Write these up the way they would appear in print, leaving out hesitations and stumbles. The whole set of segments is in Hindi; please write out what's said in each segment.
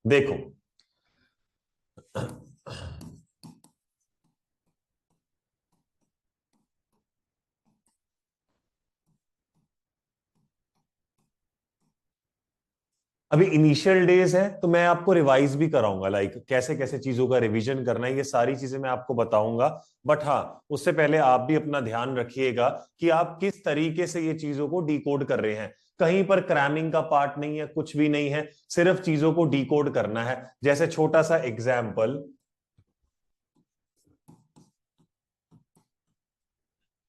देखो, अभी इनिशियल डेज है तो मैं आपको रिवाइज भी कराऊंगा, लाइक कैसे कैसे चीजों का रिवीजन करना है, ये सारी चीजें मैं आपको बताऊंगा। बट हाँ, उससे पहले आप भी अपना ध्यान रखिएगा कि आप किस तरीके से ये चीजों को डिकोड कर रहे हैं। कहीं पर क्रैमिंग का पार्ट नहीं है, कुछ भी नहीं है, सिर्फ चीजों को डिकोड करना है। जैसे छोटा सा example,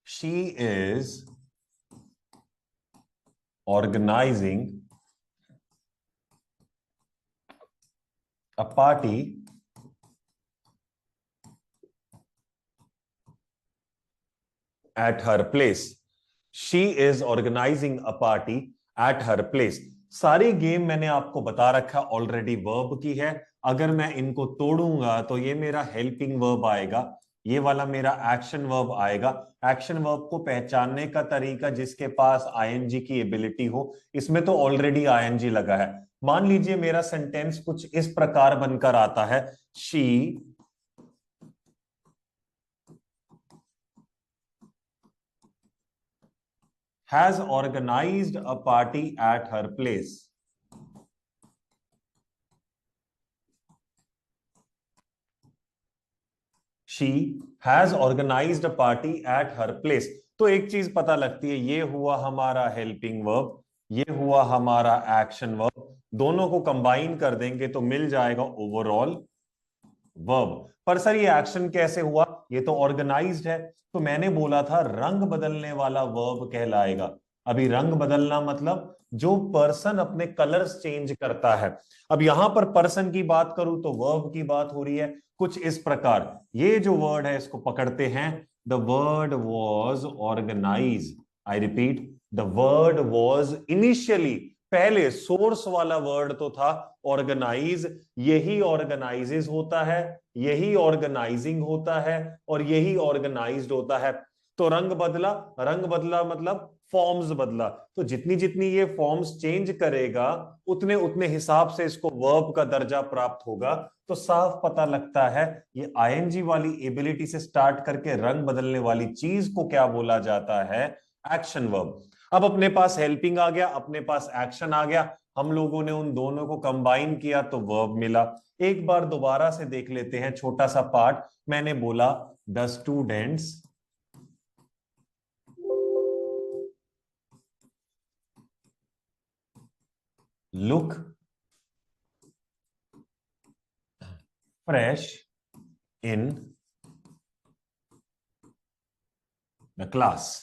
she is organising a party at her place. She is organizing a party at her place. सारी गेम मैंने आपको बता रखा ऑलरेडी, वर्ब की है। अगर मैं इनको तोड़ूंगा तो ये मेरा हेल्पिंग वर्ब आएगा, ये वाला मेरा एक्शन वर्ब आएगा। एक्शन वर्ब को पहचानने का तरीका, जिसके पास आईएनजी की एबिलिटी हो, इसमें तो ऑलरेडी आईएनजी लगा है। मान लीजिए मेरा सेंटेंस कुछ इस प्रकार बनकर आता है, she has organized a party at her place. She has organized a party at her place. तो एक चीज पता लगती है, ये हुआ हमारा हेल्पिंग वर्ब, ये हुआ हमारा एक्शन वर्ब। दोनों को कंबाइन कर देंगे तो मिल जाएगा ओवरऑल वर्ब। पर सर ये एक्शन कैसे हुआ, ये तो ऑर्गेनाइज्ड है। तो मैंने बोला था रंग बदलने वाला वर्ब कहलाएगा। अभी रंग बदलना मतलब जो पर्सन अपने कलर्स चेंज करता है। अब यहां पर पर्सन की बात करूं तो वर्ब की बात हो रही है कुछ इस प्रकार। ये जो वर्ड है इसको पकड़ते हैं, the word was organise. I repeat, the word was initially, पहले सोर्स वाला वर्ड तो था ऑर्गेनाइज। यही ऑर्गेनाइजेज होता है, यही ऑर्गेनाइजिंग होता है, और यही ऑर्गेनाइज्ड होता है। तो रंग बदला, रंग बदला मतलब फॉर्म्स बदला। तो जितनी जितनी ये फॉर्म्स चेंज करेगा उतने उतने हिसाब से इसको वर्ब का दर्जा प्राप्त होगा। तो साफ पता लगता है ये आईएनजी वाली एबिलिटी से स्टार्ट करके रंग बदलने वाली चीज को क्या बोला जाता है, एक्शन वर्ब। अब अपने पास हेल्पिंग आ गया, अपने पास एक्शन आ गया, हम लोगों ने उन दोनों को कंबाइन किया तो वर्ब मिला। एक बार दोबारा से देख लेते हैं छोटा सा पार्ट। मैंने बोला the students look fresh in the class.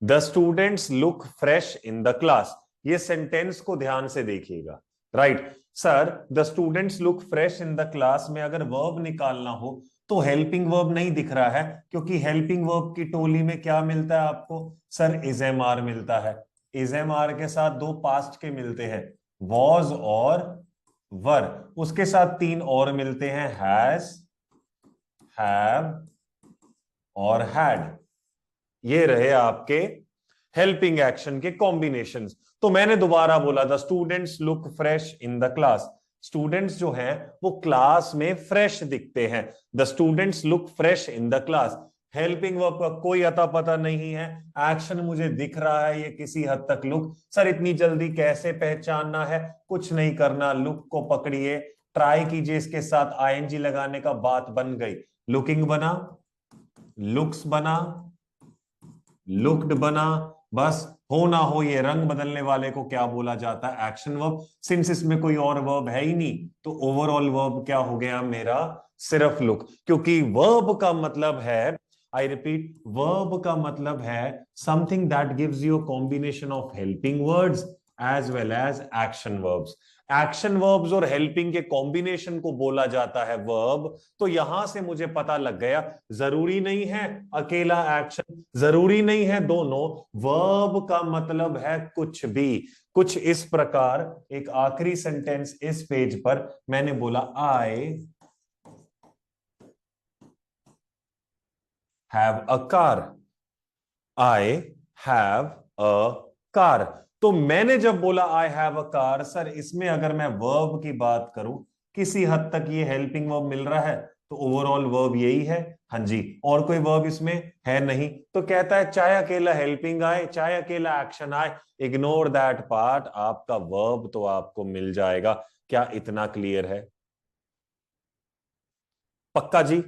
The students look fresh in the class. ये सेंटेंस को ध्यान से देखिएगा। Right sir, the students look fresh in the class में अगर वर्ब निकालना हो तो हेल्पिंग वर्ब नहीं दिख रहा है, क्योंकि हेल्पिंग वर्ब की टोली में क्या मिलता है आपको, सर इज एम आर मिलता है। इज एम आर के साथ दो पास्ट के मिलते हैं, वॉज और वर। उसके साथ तीन और मिलते हैं, हैज, हैव और हैड। ये रहे आपके हेल्पिंग एक्शन के कॉम्बिनेशंस। तो मैंने दोबारा बोला the students look fresh in the class. Students जो हैं वो क्लास में फ्रेश दिखते हैं। The students look fresh in the class. Helping verb का कोई अता पता नहीं है, एक्शन मुझे दिख रहा है ये किसी हद तक लुक। सर इतनी जल्दी कैसे पहचानना है, कुछ नहीं करना, लुक को पकड़िए, ट्राई कीजिए इसके साथ आईएनजी लगाने का, बात बन गई। लुकिंग बना, लुक्स बना, लुक्ड बना। बस हो ना हो ये रंग बदलने वाले को क्या बोला जाता है, एक्शन वर्ब। सिंस इसमें कोई और वर्ब है ही नहीं तो ओवरऑल वर्ब क्या हो गया मेरा, सिर्फ लुक। क्योंकि वर्ब का मतलब है, आई रिपीट, वर्ब का मतलब है something that gives you combination of helping words as well as action verbs. Action verbs और हेल्पिंग के कॉम्बिनेशन को बोला जाता है वर्ब। तो यहां से मुझे पता लग गया, जरूरी नहीं है अकेला एक्शन, जरूरी नहीं है दोनों। वर्ब का मतलब है कुछ भी। कुछ इस प्रकार, एक आखिरी सेंटेंस इस पेज पर मैंने बोला I have a car. I have a car. तो मैंने जब बोला I have a car, sir इसमें अगर मैं वर्ब की बात करूं किसी हद तक ये हेल्पिंग वर्ब मिल रहा है, तो ओवरऑल वर्ब यही है। हाँ जी, और कोई वर्ब इसमें है नहीं, तो कहता है चाहे अकेला हेल्पिंग आए चाहे अकेला एक्शन आए, इग्नोर दैट पार्ट, आपका वर्ब तो आपको मिल जाएगा। क्या इतना क्लियर है? पक्का जी?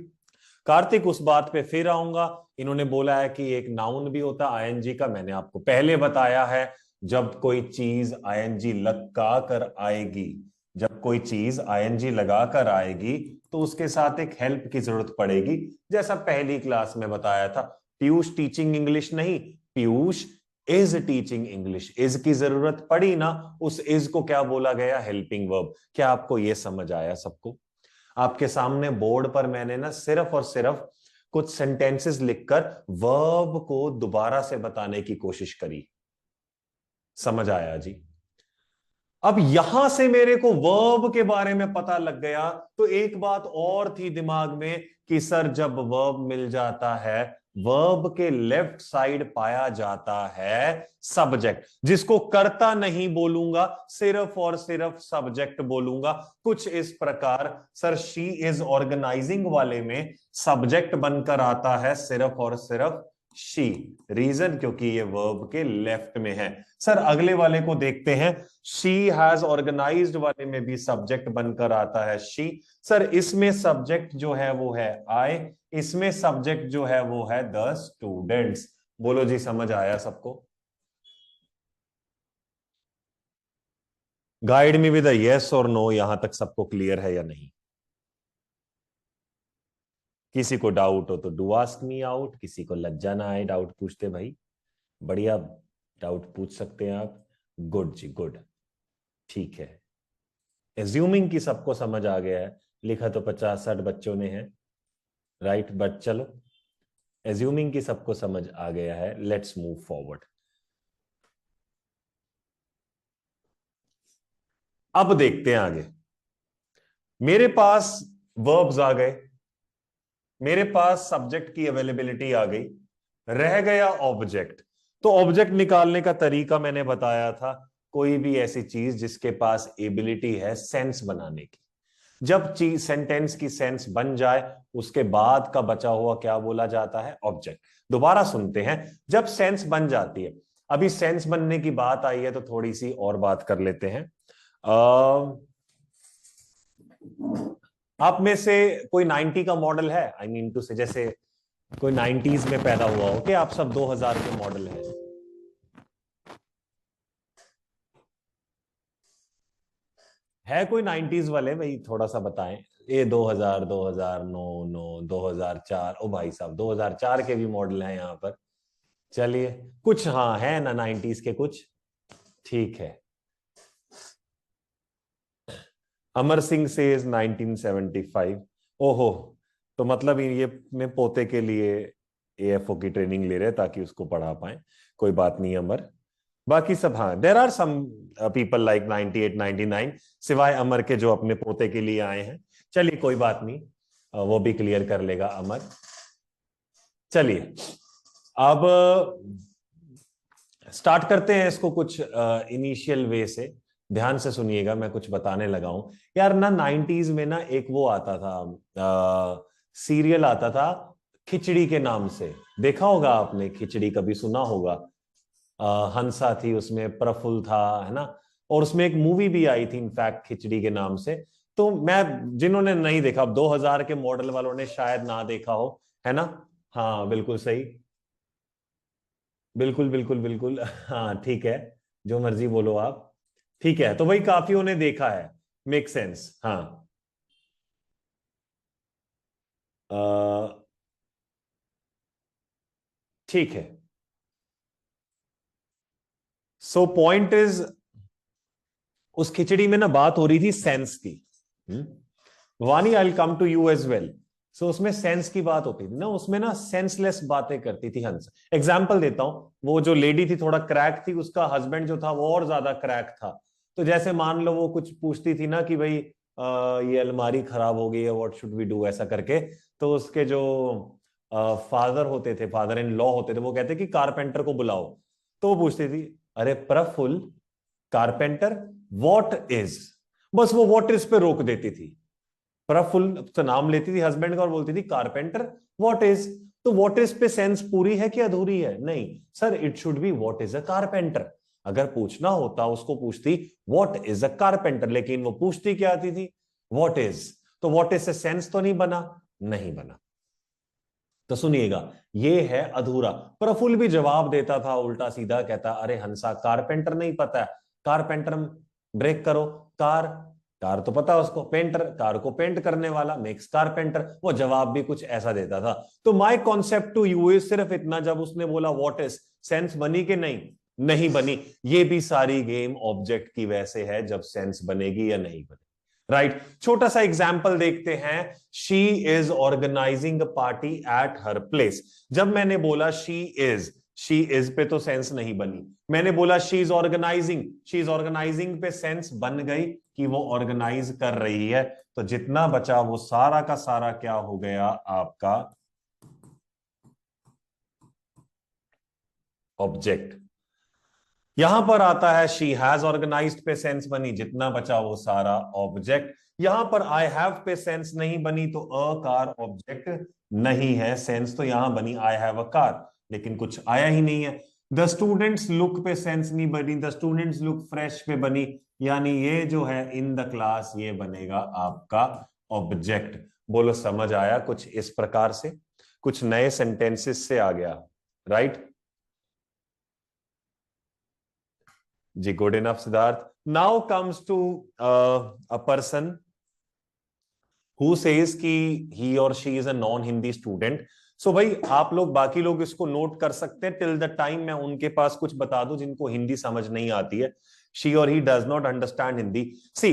कार्तिक उस बात पे फिर आऊंगा। इन्होंने बोला है कि एक नाउन भी होता है आईएनजी का, मैंने आपको पहले बताया है, जब कोई चीज आईएनजी लगा कर आएगी, जब कोई चीज आईएनजी लगा कर आएगी तो उसके साथ एक हेल्प की जरूरत पड़ेगी, जैसा पहली क्लास में बताया था। पीयूष टीचिंग इंग्लिश नहीं, Piyush is teaching English, is की जरूरत पड़ी ना, उस इज को क्या बोला गया? Helping verb. क्या आपको यह समझ आया सबको? आपके सामने बोर्ड पर मैंने ना सिर्फ और सिर्फ कुछ सेंटेंसेस लिखकर वर्ब को दोबारा से बताने की कोशिश करी। समझ आया जी? अब यहां से मेरे को वर्ब के बारे में पता लग गया, तो एक बात और थी दिमाग में कि सर जब वर्ब मिल जाता है, वर्ब के लेफ्ट साइड पाया जाता है सब्जेक्ट, जिसको कर्ता नहीं बोलूंगा, सिर्फ और सिर्फ सब्जेक्ट बोलूंगा। कुछ इस प्रकार सर शी इज ऑर्गेनाइजिंग वाले में सब्जेक्ट बनकर आता है सिर्फ और सिर्फ शी। रीजन क्योंकि ये वर्ब के लेफ्ट में है। सर अगले वाले को देखते हैं, शी हैज ऑर्गेनाइज्ड वाले में भी सब्जेक्ट बनकर आता है शी। सर इसमें सब्जेक्ट जो है वो है आई, इसमें सब्जेक्ट जो है वो है द स्टूडेंट्स। बोलो जी, समझ आया सबको? गाइड मी विद यस और नो, यहां तक सबको क्लियर है या नहीं? किसी को डाउट हो तो डू आस्क मी आउट, किसी को लज्जा ना आए डाउट पूछते भाई, बढ़िया डाउट पूछ सकते हैं आप। गुड जी गुड, ठीक है। एज्यूमिंग की सबको समझ आ गया है, लिखा तो 50-60 बच्चों ने है, राइट, बट चलो एज्यूमिंग की सबको समझ आ गया है, लेट्स मूव फॉरवर्ड। अब देखते हैं आगे। मेरे पास वर्ब्स आ गए, मेरे पास सब्जेक्ट की अवेलेबिलिटी आ गई, रह गया ऑब्जेक्ट। तो ऑब्जेक्ट निकालने का तरीका मैंने बताया था, कोई भी ऐसी चीज जिसके पास एबिलिटी है सेंस बनाने की। जब चीज सेंटेंस की सेंस बन जाए, उसके बाद का बचा हुआ क्या बोला जाता है? ऑब्जेक्ट। दोबारा सुनते हैं, जब सेंस बन जाती है, अभी सेंस बनने की बात आई है तो थोड़ी सी और बात कर लेते हैं। आप में से कोई 90 का मॉडल है? आई मीन टू से, जैसे कोई 90s में पैदा हुआ हो, क्या आप सब 2000 के मॉडल हैं? है कोई 90s वाले भाई? थोड़ा सा बताएं। ये 2000, 2009, 2004, ओ भाई साहब 2004 के भी मॉडल हैं यहाँ पर। चलिए, कुछ हाँ है ना 90s के कुछ, ठीक है। अमर सिंह से 1975। ओहो, तो मतलब ये मैं पोते के लिए एएफओ की ट्रेनिंग ले रहे ताकि उसको पढ़ा पाए। कोई बात नहीं अमर, बाकी सब हाँ, there are some people like 98, 99, सिवाय अमर के जो अपने पोते के लिए आए हैं। चलिए कोई बात नहीं, वो भी क्लियर कर लेगा अमर। चलिए अब स्टार्ट करते हैं इसको कुछ इनिशियल वे से। ध्यान से सुनिएगा, मैं कुछ बताने लगा हूं यार ना। 90s में ना एक वो आता था, सीरियल आता था खिचड़ी के नाम से, देखा होगा आपने? खिचड़ी कभी सुना होगा? हंसा थी उसमें, प्रफुल्ल था, है ना? और उसमें एक मूवी भी आई थी इनफैक्ट खिचड़ी के नाम से। तो मैं, जिन्होंने नहीं देखा, अब 2000 के मॉडल वालों ने शायद ना देखा हो, है ना? हाँ बिल्कुल सही, बिल्कुल बिल्कुल बिल्कुल हाँ ठीक है, जो मर्जी बोलो आप। ठीक है, तो वही काफियों ने देखा है, मेक सेंस। हाँ ठीक है। सो पॉइंट इज, उस खिचड़ी में ना बात हो रही थी सेंस की। Vani, I come to you as well. So उसमें सेंस की बात होती थी ना, उसमें ना सेंसलेस बातें करती थी हंस। एग्जाम्पल देता हूं, वो जो लेडी थी थोड़ा क्रैक थी, उसका हस्बैंड जो था वो और ज्यादा क्रैक था। तो जैसे मान लो वो कुछ पूछती थी ना कि भाई ये अलमारी खराब हो गई है, व्हाट शुड वी डू, ऐसा करके। तो उसके जो फादर होते थे, फादर इन लॉ होते थे, वो कहते कि कारपेंटर को बुलाओ। तो वो पूछती थी, अरे प्रफुल्ल, कारपेंटर व्हाट इज, बस वो व्हाट इज पे रोक देती थी। प्रफुल्ल तो नाम लेती थी हस्बैंड का और बोलती थी कारपेंटर व्हाट इज। तो व्हाट इज पे सेंस पूरी है कि अधूरी है? नहीं sir, it should be what is a carpenter. अगर पूछना होता उसको पूछती व्हाट इज अ कारपेंटर, लेकिन वो पूछती क्या आती थी? What is. तो व्हाट इज से सेंस तो नहीं बना, नहीं बना। तो सुनिएगा, ये है अधूरा। प्रफुल्ल भी जवाब देता था उल्टा सीधा, कहता अरे हंसा कारपेंटर नहीं पता है, कारपेंटर ब्रेक करो, कार कार तो पता उसको, पेंटर कार को पेंट करने वाला, मेक्स कारपेंटर। वो जवाब भी कुछ ऐसा देता था। तो my concept to you is सिर्फ इतना, जब उसने बोला व्हाट इज, सेंस बनी कि नहीं? नहीं बनी। ये भी सारी गेम ऑब्जेक्ट की वैसे है, जब सेंस बनेगी या नहीं बनेगी। राइट छोटा सा एग्जाम्पल देखते हैं। She is organising a party at her place. जब मैंने बोला शी इज पे तो सेंस नहीं बनी। मैंने बोला शी इज ऑर्गेनाइजिंग पे सेंस बन गई कि वो ऑर्गेनाइज कर रही है। तो जितना बचा वो सारा का सारा क्या हो गया आपका? ऑब्जेक्ट। यहां पर आता है शी हैज ऑर्गेनाइज्ड पे सेंस बनी, जितना बचा वो सारा ऑब्जेक्ट। यहां पर आई हैव पे सेंस नहीं बनी, तो अ कार ऑब्जेक्ट नहीं है, सेंस तो यहां बनी आई हैव अ कार, लेकिन कुछ आया ही नहीं है। द स्टूडेंट्स लुक पे सेंस नहीं बनी, द स्टूडेंट्स लुक फ्रेश पे बनी, यानी ये जो है इन द क्लास ये बनेगा आपका ऑब्जेक्ट। बोलो समझ आया? कुछ इस प्रकार से कुछ नए सेंटेंसेस से आ गया। राइट जी, good enough Siddharth. Now comes to a person who says कि ही और she is a non Hindi student. So भाई आप लोग बाकी लोग इसको नोट कर सकते हैं टिल द टाइम मैं उनके पास कुछ बता दूं जिनको हिंदी समझ नहीं आती है। शी और he does not understand Hindi. See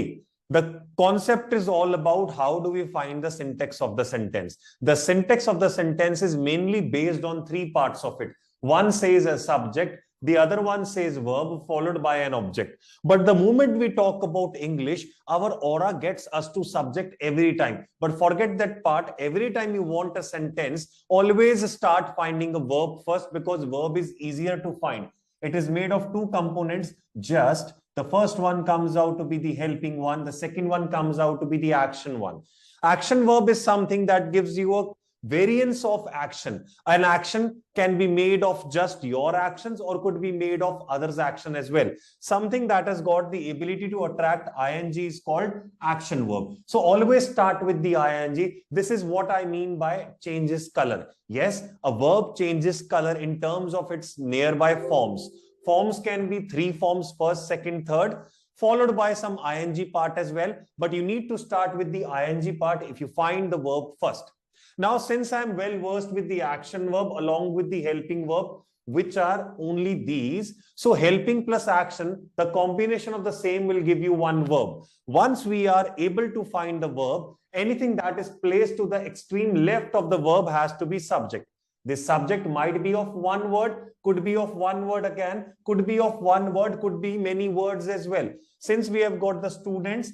the concept is all about how do we find the syntax of the sentence. The syntax of the sentence is mainly based on three parts of it. One says a subject, the other one says verb followed by an object. But the moment we talk about English, our aura gets us to subject every time. But forget that part. Every time you want a sentence, always start finding a verb first, because verb is easier to find. It is made of two components. Just the first one comes out to be the helping one, the second one comes out to be the action one. Action verb is something that gives you a variance of action. An action can be made of just your actions or could be made of others' action as well. Something that has got the ability to attract ing is called action verb. So always start with the ing. This is what I mean by changes color. Yes, a verb changes color in terms of its nearby forms. Forms can be three forms, first, second, third, followed by some ing part as well. But you need to start with the ing part if you find the verb first. Now, since I'm well versed with the action verb along with the helping verb, which are only these, so helping plus action, the combination of the same will give you one verb. Once we are able to find the verb, anything that is placed to the extreme left of the verb has to be subject. This subject might be of one word, could be of one word again, could be of one word, could be many words as well. Since we have got the students,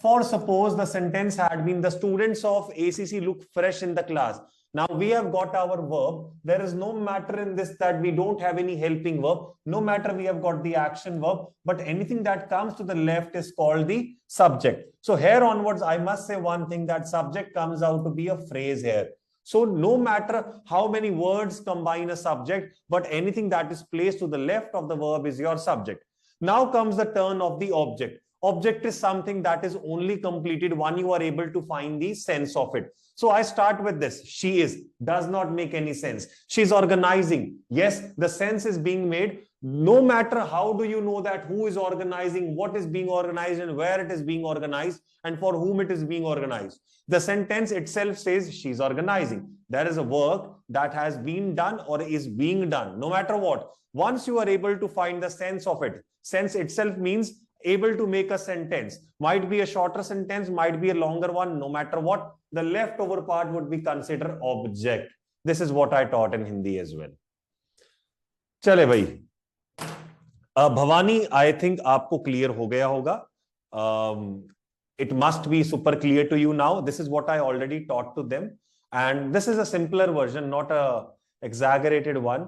for suppose the sentence had been the students of ACC look fresh in the class. Now we have got our verb. There is no matter in this that we don't have any helping verb. No matter we have got the action verb, but anything that comes to the left is called the subject. So here onwards, I must say one thing, that subject comes out to be a phrase here. So no matter how many words combine a subject, but anything that is placed to the left of the verb is your subject. Now comes the turn of the object. Object is something that is only completed when you are able to find the sense of it. So I start with this. She is does not make any sense. She's organizing. Yes, the sense is being made. No matter how do you know that who is organizing, what is being organized, and where it is being organized, and for whom it is being organized. The sentence itself says she's organizing. There is a work that has been done or is being done, no matter what. Once you are able to find the sense of it, sense itself means able to make a sentence. Might be a shorter sentence, might be a longer one, no matter what. The leftover part would be considered object. This is what I taught in Hindi as well. चले भाई, भवानी आई थिंक आपको क्लियर हो गया होगा. It must be super clear to you now. This is what I already taught to them, and this is a simpler version, not a exaggerated one.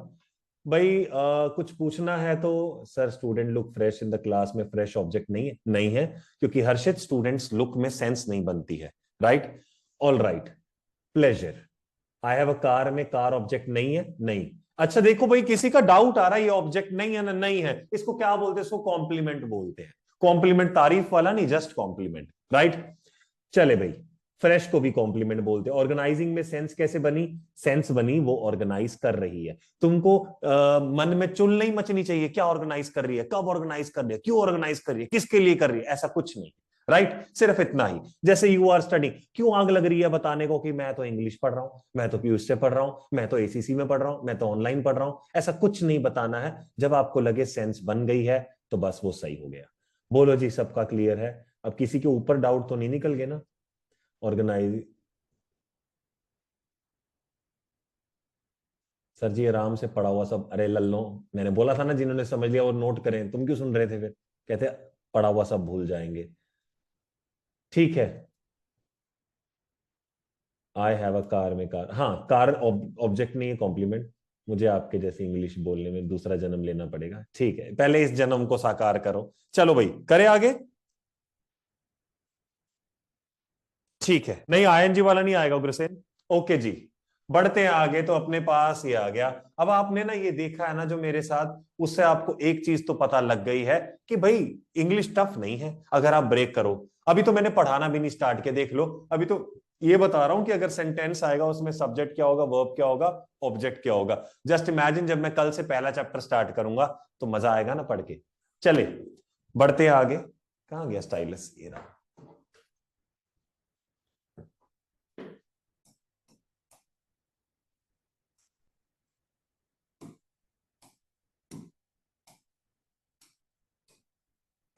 भाई कुछ पूछना है तो sir, student look fresh in the class में फ्रेश ऑब्जेक्ट नहीं है, नहीं है, क्योंकि हर्षित स्टूडेंट्स लुक में सेंस नहीं बनती है. Right, all right, pleasure. I have a car में कार ऑब्जेक्ट नहीं है, नहीं। अच्छा देखो भाई, किसी का डाउट आ रहा है ये ऑब्जेक्ट नहीं है ना, नहीं है, इसको क्या बोलते हैं? इसको कॉम्प्लीमेंट बोलते हैं। कॉम्प्लीमेंट, तारीफ वाला नहीं, जस्ट कॉम्प्लीमेंट, राइट। चले भाई, फ्रेश को भी कॉम्प्लीमेंट बोलते हैं। ऑर्गेनाइजिंग में सेंस कैसे बनी? सेंस बनी वो ऑर्गेनाइज कर रही है। तुमको मन में चुल नहीं मचनी चाहिए, क्या ऑर्गेनाइज कर रही है, कब ऑर्गेनाइज कर रही है, क्यों ऑर्गेनाइज कर रही है, किसके लिए कर रही है, ऐसा कुछ नहीं। राइट, सिर्फ इतना ही। जैसे यू आर स्टडी, क्यों आग लग रही है बताने को कि मैं तो इंग्लिश पढ़ रहा हूं, मैं तो पीयूष से पढ़ रहा हूं, मैं तो एसीसी में पढ़ रहा हूं, मैं तो ऑनलाइन पढ़ रहा हूं, ऐसा कुछ नहीं बताना है। जब आपको लगे सेंस बन गई है तो बस वो सही हो गया। बोलो जी, सबका क्लियर है? अब किसी के ऊपर डाउट तो नहीं निकल गए ना? ऑर्गेनाइज, सर जी आराम से पढ़ा हुआ सब, अरे लल्लो, मैंने बोला था ना जिन्होंने समझ लिया वो नोट करें, तुम क्यों सुन रहे थे फिर? कहते पढ़ा हुआ सब भूल जाएंगे। ठीक है, आई हैव अ कार में कार, हाँ कार ऑब्जेक्ट नहीं है, कॉम्प्लीमेंट। मुझे आपके जैसे इंग्लिश बोलने में दूसरा जन्म लेना पड़ेगा, ठीक है, पहले इस जन्म को साकार करो। चलो भाई, करें आगे। ठीक है, नहीं आईएनजी वाला नहीं आएगा उग्रसेन। ओके जी, बढ़ते हैं आगे। तो अपने पास ये आ गया। अब आपने ना ये देखा है ना जो मेरे साथ, उससे आपको एक चीज तो पता लग गई है कि भाई इंग्लिश टफ नहीं है अगर आप ब्रेक करो। अभी तो मैंने पढ़ाना भी नहीं स्टार्ट किया, देख लो। अभी तो ये बता रहा हूं कि अगर सेंटेंस आएगा उसमें सब्जेक्ट क्या होगा, वर्ब क्या होगा, ऑब्जेक्ट क्या होगा। जस्ट इमेजिन जब मैं कल से पहला चैप्टर स्टार्ट करूंगा तो मजा आएगा ना पढ़ के। चले, बढ़ते हैं आगे। कहां गया स्टाइलस, ये रहा।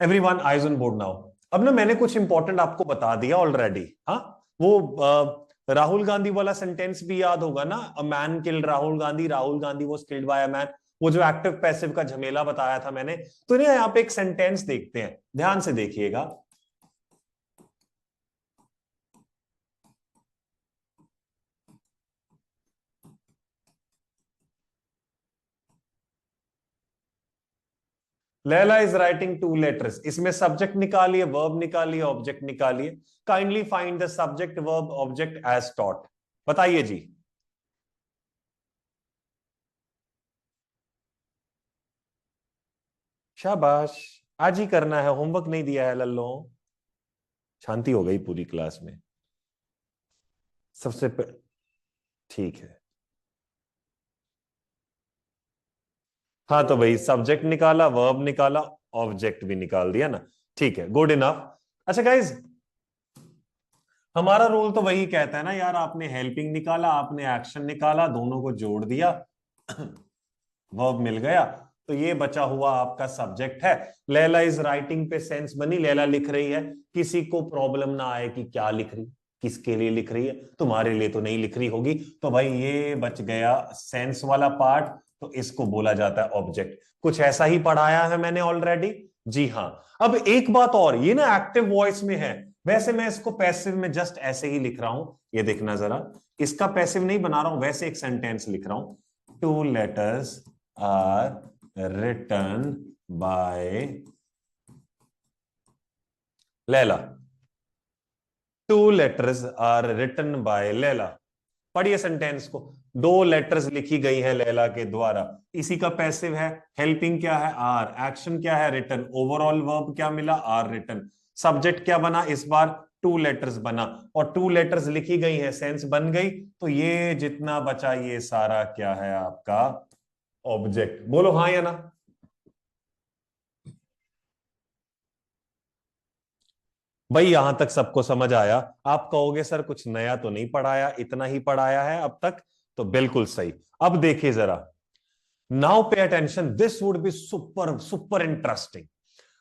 Everyone eyes on board now. अब ना मैंने कुछ इंपॉर्टेंट आपको बता दिया ऑलरेडी। हाँ, वो राहुल गांधी वाला सेंटेंस भी याद होगा ना, a man killed Rahul Gandhi, Rahul Gandhi was killed by a man. वो जो एक्टिव पैसिव का झमेला बताया था मैंने, तो ना यहाँ पे एक सेंटेंस देखते हैं, ध्यान से देखिएगा। Laila is writing two letters, इसमें सब्जेक्ट निकालिए, वर्ब निकालिए, ऑब्जेक्ट निकालिए। Kindly find the subject verb object as taught. बताइए जी। शाबाश, आज ही करना है, होमवर्क नहीं दिया है लल्लो। शांति हो गई पूरी क्लास में। सबसे ठीक है। हाँ तो भाई सब्जेक्ट निकाला, वर्ब निकाला, ऑब्जेक्ट भी निकाल दिया ना। ठीक है, गुड इनफ। अच्छा गाइज, हमारा रोल तो वही कहता है ना यार, आपने हेल्पिंग निकाला, आपने एक्शन निकाला, दोनों को जोड़ दिया, वर्ब मिल गया, तो ये बचा हुआ आपका सब्जेक्ट है। लैला इज राइटिंग पे सेंस बनी, लैला लिख रही है। किसी को प्रॉब्लम ना आए कि क्या लिख रही, किसके लिए लिख रही है, तुम्हारे लिए तो नहीं लिख रही होगी। तो भाई ये बच गया सेंस वाला पार्ट, तो इसको बोला जाता है ऑब्जेक्ट। कुछ ऐसा ही पढ़ाया है मैंने ऑलरेडी। जी हाँ। अब एक बात और, ये ना एक्टिव वॉइस में है, वैसे मैं इसको पैसिव में जस्ट ऐसे ही लिख रहा हूं, ये देखना जरा। इसका पैसिव नहीं बना रहा हूं, वैसे एक सेंटेंस लिख रहा हूं। Two letters are written by Leila. Two letters are written by Leila. पढ़िए सेंटेंस को। दो लेटर्स लिखी गई है लैला के द्वारा। इसी का पैसिव है। हेल्पिंग क्या है, आर। एक्शन क्या है, रिटन। ओवरऑल वर्ब क्या मिला, आर रिटन। सब्जेक्ट क्या बना इस बार, टू लेटर्स बना। और टू लेटर्स लिखी गई है, सेंस बन गई, तो ये जितना बचा ये सारा क्या है आपका, ऑब्जेक्ट। बोलो हाँ या ना। भाई यहां तक सबको समझ आया? आप कहोगे सर कुछ नया तो नहीं पढ़ाया, इतना ही पढ़ाया है अब तक, तो बिल्कुल सही। अब देखिए जरा, now pay attention, this would be super super interesting.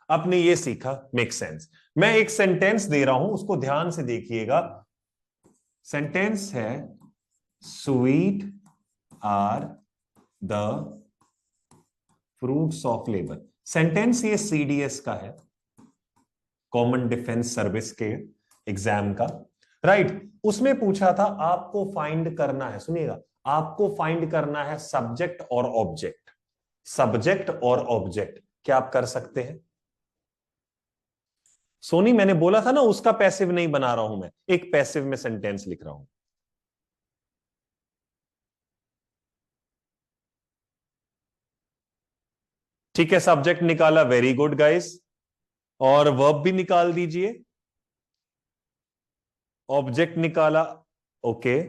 आपने ये सीखा, मेक सेंस। मैं एक सेंटेंस दे रहा हूं, उसको ध्यान से देखिएगा। सेंटेंस है, sweet are the fruits of labour. Sentence ये सीडीएस का है, कॉमन डिफेंस सर्विस के एग्जाम का, राइट। उसमें पूछा था आपको फाइंड करना है, सुनिएगा, आपको फाइंड करना है सब्जेक्ट और ऑब्जेक्ट। सब्जेक्ट और ऑब्जेक्ट क्या आप कर सकते हैं? सोनी मैंने बोला था ना उसका पैसिव नहीं बना रहा हूं मैं, एक पैसिव में सेंटेंस लिख रहा हूं। ठीक है, सब्जेक्ट निकाला, वेरी गुड गाइस। और वर्ब भी निकाल दीजिए, ऑब्जेक्ट निकाला। ओके,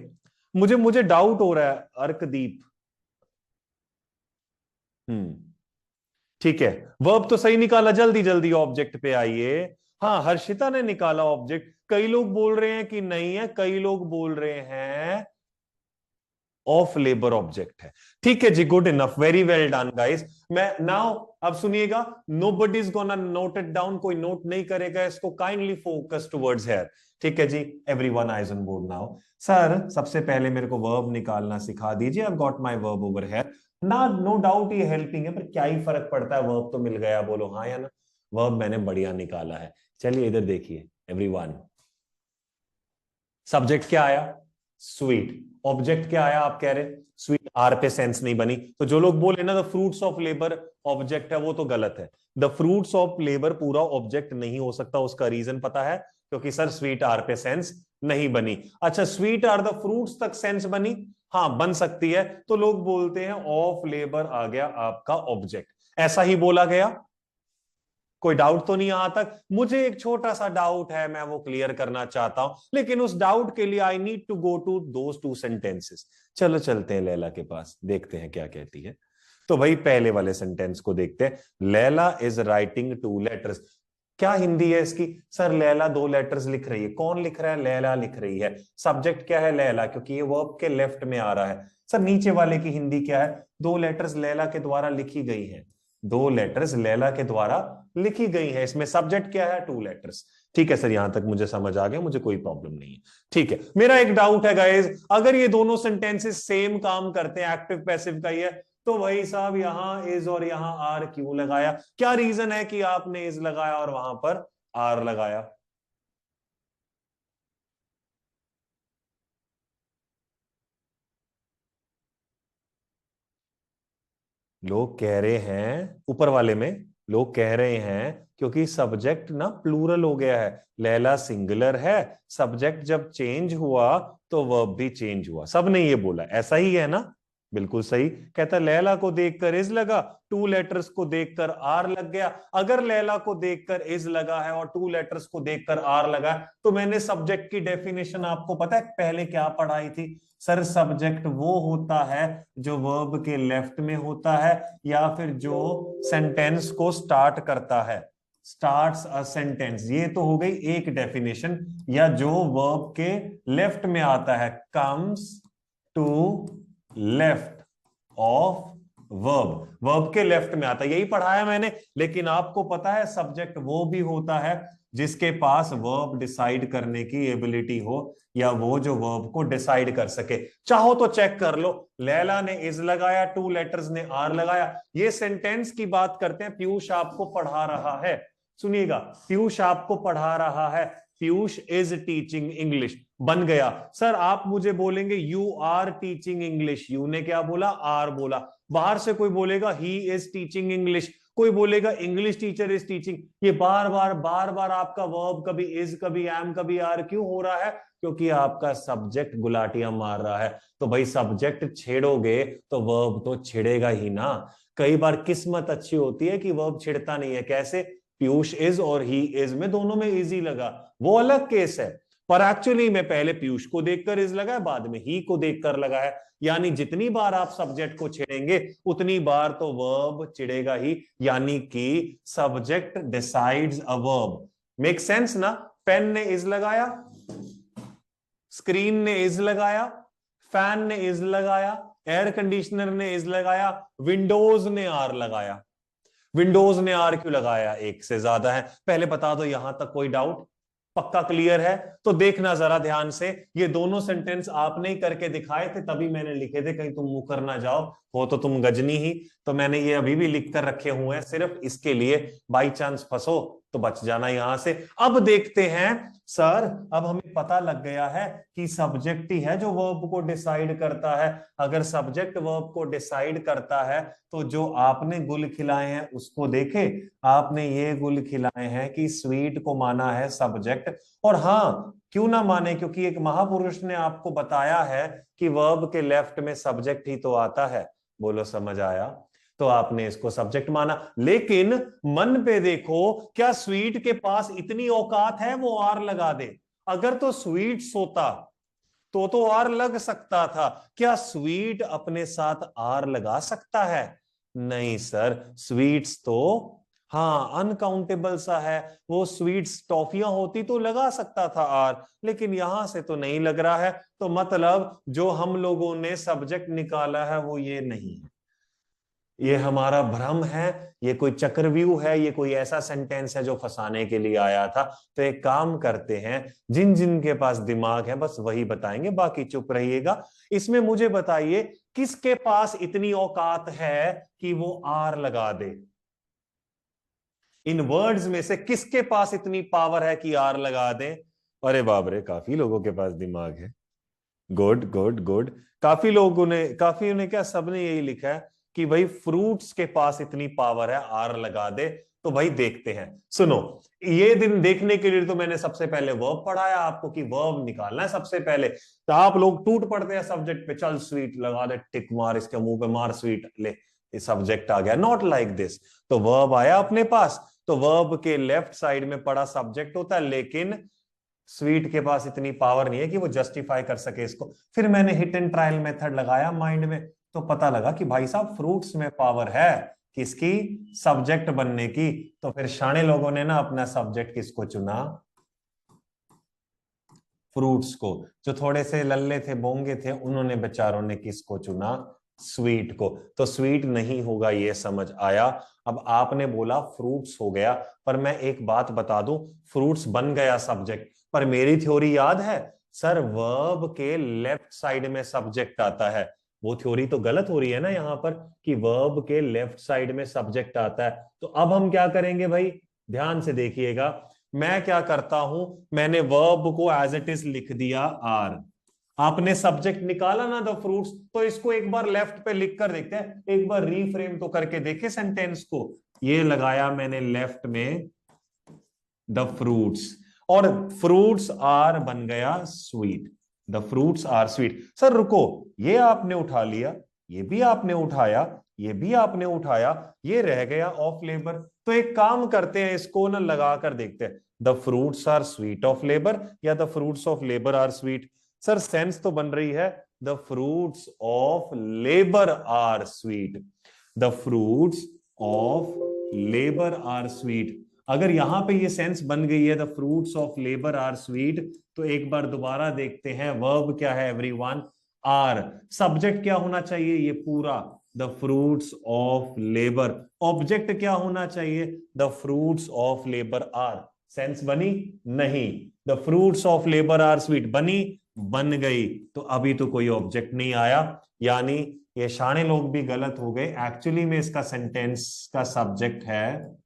मुझे मुझे डाउट हो रहा है अर्कदीप। ठीक है, वर्ब तो सही निकाला, जल्दी जल्दी ऑब्जेक्ट पे आइए। हाँ, हर्षिता ने निकाला ऑब्जेक्ट। कई लोग बोल रहे हैं कि नहीं है, कई लोग बोल रहे हैं ऑफ लेबर ऑब्जेक्ट है। ठीक है जी, good enough, very well done guys. मैं नाउ अब सुनिएगा, nobody is gonna note it down, कोई नोट नहीं करेगा इसको, काइंडली फोकस टुवर्ड्स हेयर। ठीक है जी, everyone eyes on board now. Sir सबसे पहले मेरे को वर्ब निकालना सिखा दीजिए। I got my verb over here ना, नो डाउट ये हेल्पिंग है, पर क्या ही फर्क पड़ता है, वर्ब तो मिल गया, बोलो हाँ या ना। वर्ब मैंने बढ़िया निकाला है। चलिए इधर देखिए एवरीवन, सब्जेक्ट क्या आया, स्वीट। ऑब्जेक्ट क्या आया, आप कह रहे स्वीट, आर पे सेंस नहीं बनी, तो जो लोग बोले ना the fruits of labour object है, वो तो गलत है। द फ्रूट्स ऑफ लेबर पूरा ऑब्जेक्ट नहीं हो सकता, उसका रीजन पता है, क्योंकि सर स्वीट आर पे सेंस नहीं बनी। अच्छा, स्वीट आर द फ्रूट्स तक सेंस बनी, हाँ बन सकती है, तो लोग बोलते हैं ऑफ लेबर आ गया आपका ऑब्जेक्ट। ऐसा ही बोला गया, कोई डाउट तो नहीं यहां तक। मुझे एक छोटा सा डाउट है, मैं वो क्लियर करना चाहता हूं, लेकिन उस डाउट के लिए I need to go to those two sentences. चलो चलते हैं लैला के पास, देखते हैं क्या कहती है। तो भाई पहले वाले सेंटेंस को देखते हैं, Laila is writing two letters. क्या हिंदी है इसकी, सर लैला दो लेटर्स लिख रही है। कौन लिख रहा है, लैला लिख रही है। सब्जेक्ट क्या है, लैला, क्योंकि ये वर्ब के लेफ्ट में आ रहा है। सर नीचे वाले की हिंदी क्या है, दो लेटर्स लैला के द्वारा लिखी गई है, दो लेटर्स लैला के द्वारा लिखी गई है, इसमें सब्जेक्ट क्या है, टू लेटर्स। ठीक है सर, यहां तक मुझे समझ आ गया, मुझे कोई प्रॉब्लम नहीं है। ठीक है, मेरा एक डाउट है गाइस, अगर ये दोनों सेंटेंसेस सेम काम करते हैं, एक्टिव पैसिव का ही है, तो भाई साहब यहां इज और यहां आर क्यों लगाया, क्या रीजन है कि आपने इज लगाया और वहां पर आर लगाया। लोग कह रहे हैं ऊपर वाले में, लोग कह रहे हैं क्योंकि सब्जेक्ट ना प्लूरल हो गया है, लैला सिंगुलर है, सब्जेक्ट जब चेंज हुआ तो वर्ब भी चेंज हुआ। सब ने ये बोला, ऐसा ही है ना, बिल्कुल सही। कहता लैला को देखकर इज लगा, टू लेटर्स को देखकर आर लग गया। अगर लैला को देखकर इज लगा है और टू लेटर्स को देखकर आर लगा है, तो मैंने सब्जेक्ट की डेफिनेशन आपको पता है पहले क्या पढ़ाई थी, सर सब्जेक्ट वो होता है जो वर्ब के लेफ्ट में होता है, या फिर जो सेंटेंस को स्टार्ट करता है, स्टार्ट्स अ सेंटेंस। ये तो हो गई एक डेफिनेशन, या जो वर्ब के लेफ्ट में आता है, comes to left of verb, verb के लेफ्ट में आता है, यही पढ़ाया मैंने। लेकिन आपको पता है सब्जेक्ट वो भी होता है जिसके पास वर्ब डिसाइड करने की एबिलिटी हो, या वो जो वर्ब को डिसाइड कर सके। चाहो तो चेक कर लो, लैला ने इज लगाया, टू लेटर्स ने आर लगाया। ये सेंटेंस की बात करते हैं, पीयूष आपको पढ़ा रहा है, सुनिएगा, पीयूष आपको पढ़ा रहा है, पीयूष इज टीचिंग इंग्लिश, बन गया। सर आप मुझे बोलेंगे you are teaching English, you ने क्या बोला, आर बोला। बाहर से कोई बोलेगा ही इज टीचिंग इंग्लिश, कोई बोलेगा इंग्लिश टीचर इज टीचिंग। ये बार बार आपका वर्ब कभी इज कभी एम कभी आर क्यों हो रहा है, क्योंकि आपका सब्जेक्ट गुलाटियां मार रहा है। तो भाई सब्जेक्ट छेड़ोगे तो वर्ब तो छिड़ेगा ही ना। कई बार किस्मत अच्छी होती है कि वर्ब छिड़ता नहीं है, कैसे, पीयूष इज और ही इज में दोनों में इजी लगा, वो अलग केस है। पर एक्चुअली में पहले पीयूष को देखकर इज लगा है, बाद में ही को देखकर लगा है। यानी जितनी बार आप सब्जेक्ट को छेड़ेंगे उतनी बार तो वर्ब चिड़ेगा ही, यानी कि subject decides a verb. Make sense ना। पेन ने इज लगाया, स्क्रीन ने इज लगाया, फैन ने इज लगाया, एयर कंडीशनर ने इज लगाया, विंडोज ने आर लगाया। विंडोज ने आर क्यों लगाया, एक से ज्यादा है। पहले बता दो यहां तक कोई डाउट, पक्का क्लियर है। तो देखना जरा ध्यान से, ये दोनों सेंटेंस आपने ही करके दिखाए थे, तभी मैंने लिखे थे, कहीं तुम मुकर ना जाओ, हो तो तुम गजनी ही। तो मैंने ये अभी भी लिख कर रखे हुए हैं सिर्फ इसके लिए, बाई चांस फंसो तो बच जाना यहां से। अब देखते हैं सर, अब हमें पता लग गया है कि सब्जेक्ट ही है जो वर्ब को डिसाइड करता है। अगर सब्जेक्ट वर्ब को डिसाइड करता है तो जो आपने गुल खिलाए हैं उसको देखे, आपने ये गुल खिलाए हैं कि स्वीट को माना है सब्जेक्ट। और हाँ, क्यों ना माने, क्योंकि एक महापुरुष ने आपको बताया है कि वर्ब के लेफ्ट में सब्जेक्ट ही तो आता है। बोलो समझ आया? तो आपने इसको सब्जेक्ट माना। लेकिन मन पे देखो, क्या स्वीट के पास इतनी औकात है वो आर लगा दे? अगर तो स्वीट सोता तो आर लग सकता था। क्या स्वीट अपने साथ आर लगा सकता है? नहीं सर, स्वीट्स तो हाँ अनकाउंटेबल सा है। वो स्वीट्स टॉफियां होती तो लगा सकता था आर, लेकिन यहां से तो नहीं लग रहा है। तो मतलब जो हम लोगों ने सब्जेक्ट निकाला है वो ये नहीं है, ये हमारा भ्रम है, ये कोई चक्रव्यूह है, ये कोई ऐसा सेंटेंस है जो फंसाने के लिए आया था। तो एक काम करते हैं, जिन जिन के पास दिमाग है बस वही बताएंगे, बाकी चुप रहिएगा। इसमें मुझे बताइए किसके पास इतनी औकात है कि वो आर लगा दे? इन वर्ड्स में से किसके पास इतनी पावर है कि आर लगा दे? अरे बाप रे, काफी लोगों के पास दिमाग है। Good good good. काफी ने क्या, सबने यही लिखा है कि भाई फ्रूट्स के पास इतनी पावर है आर लगा दे। तो भाई देखते हैं, सुनो, ये दिन देखने के लिए तो मैंने सबसे पहले वर्ब पढ़ाया आपको कि वर्ब निकालना है सबसे पहले। तो आप लोग टूट पड़ते हैं सब्जेक्ट पे, चल स्वीट लगा दे, टिक मार इसके मुंह पे, मार स्वीट, ले ये सब्जेक्ट आ गया। Not like this. तो वर्ब आया अपने पास, तो वर्ब के लेफ्ट साइड में पड़ा सब्जेक्ट होता है, लेकिन स्वीट के पास इतनी पावर नहीं है कि वो जस्टिफाई कर सके इसको। फिर मैंने हिट एंड ट्रायल मेथड लगाया माइंड में, तो पता लगा कि भाई साहब फ्रूट्स में पावर है किसकी, सब्जेक्ट बनने की। तो फिर शाणे लोगों ने ना अपना सब्जेक्ट किसको चुना, फ्रूट्स को। जो थोड़े से लल्ले थे, बोंगे थे, उन्होंने बेचारों ने किसको चुना, स्वीट को। तो स्वीट नहीं होगा, ये समझ आया। अब आपने बोला फ्रूट्स हो गया, पर मैं एक बात बता दूं, फ्रूट्स बन गया सब्जेक्ट, पर मेरी थ्योरी याद है सर, वर्ब के लेफ्ट साइड में सब्जेक्ट आता है। वो थ्योरी तो गलत हो रही है ना यहां पर, कि वर्ब के लेफ्ट साइड में सब्जेक्ट आता है। तो अब हम क्या करेंगे भाई, ध्यान से देखिएगा। मैं क्या करता हूं, मैंने वर्ब को एज इट इज लिख दिया आर, आपने सब्जेक्ट निकाला ना द फ्रूट्स, तो इसको एक बार लेफ्ट पे लिख कर देखते हैं, एक बार रीफ्रेम तो करके देखे सेंटेंस को। ये लगाया मैंने लेफ्ट में द फ्रूट्स, और फ्रूट्स आर बन गया sweet, the fruits are sweet. Sir रुको, ये आपने उठा लिया, ये भी आपने उठाया, ये भी आपने उठाया, ये रह गया ऑफ लेबर। तो एक काम करते हैं, इसको ना लगा कर देखते हैं, the fruits are sweet of labour या the fruits of labour are sweet. Sir sense तो बन रही है, the fruits of labour are sweet, the fruits of labour are sweet. अगर यहां पे ये सेंस बन गई है, the fruits of labour are sweet, तो एक बार दोबारा देखते हैं, वर्ब क्या है एवरीवन, आर। सब्जेक्ट क्या होना चाहिए, ये पूरा, the fruits of labour. Object क्या होना चाहिए, the fruits of labour are. Sense बनी? नहीं। The fruits of labour are sweet बनी? बन गई। तो अभी तो कोई ऑब्जेक्ट नहीं आया, यानी ये शाणे लोग भी गलत हो गए। एक्चुअली में इसका सेंटेंस का सब्जेक्ट है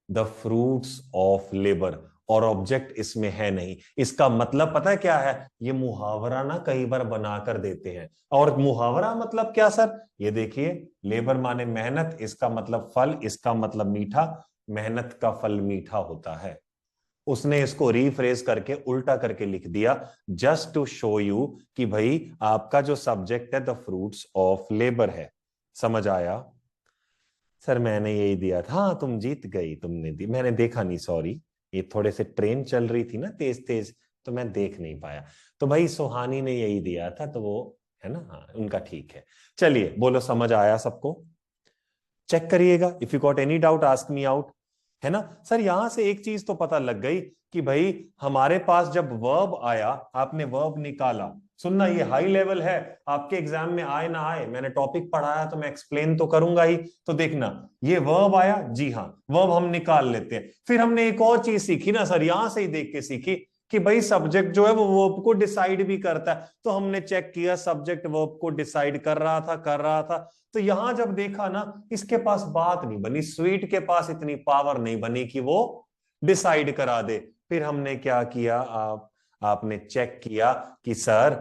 द फ्रूट्स ऑफ लेबर, और ऑब्जेक्ट इसमें है नहीं। इसका मतलब पता है क्या है, ये मुहावरा ना कई बार बनाकर देते हैं। और मुहावरा मतलब क्या सर, ये देखिए, लेबर माने मेहनत, इसका मतलब फल, इसका मतलब मीठा, मेहनत का फल मीठा होता है। उसने इसको रीफ्रेज करके उल्टा करके लिख दिया, जस्ट टू शो यू कि भाई आपका जो सब्जेक्ट है द फ्रूट्स ऑफ लेबर है। समझ आया? सर मैंने यही दिया था। हाँ तुम जीत गई, तुमने दी, मैंने देखा नहीं, सॉरी, ये थोड़े से ट्रेन चल रही थी ना तेज तेज, तो मैं देख नहीं पाया। तो भाई सुहानी ने यही दिया था, तो वो है ना, हाँ उनका ठीक है। चलिए बोलो, समझ आया सबको? चेक करिएगा, if you got any doubt ask me out. है ना सर, यहां से एक चीज तो पता लग गई कि भाई हमारे पास जब वर्ब आया, आपने वर्ब निकाला, सुनना ये हाई लेवल है, आपके एग्जाम में आए ना आए, मैंने टॉपिक पढ़ाया तो मैं एक्सप्लेन तो करूंगा ही। तो देखना, ये वर्ब आया, जी हाँ, वर्ब हम निकाल लेते हैं। फिर हमने एक और चीज सीखी ना सर, यहां से ही देख के सीखी, कि भाई सब्जेक्ट जो है वो वर्ब को डिसाइड भी करता है। तो हमने चेक किया सब्जेक्ट वर्ब को डिसाइड कर रहा था। तो यहां जब देखा ना, इसके पास बात नहीं बनी, स्वीट के पास इतनी पावर नहीं बनी कि वो डिसाइड करा दे। फिर हमने क्या किया, आपने चेक किया कि सर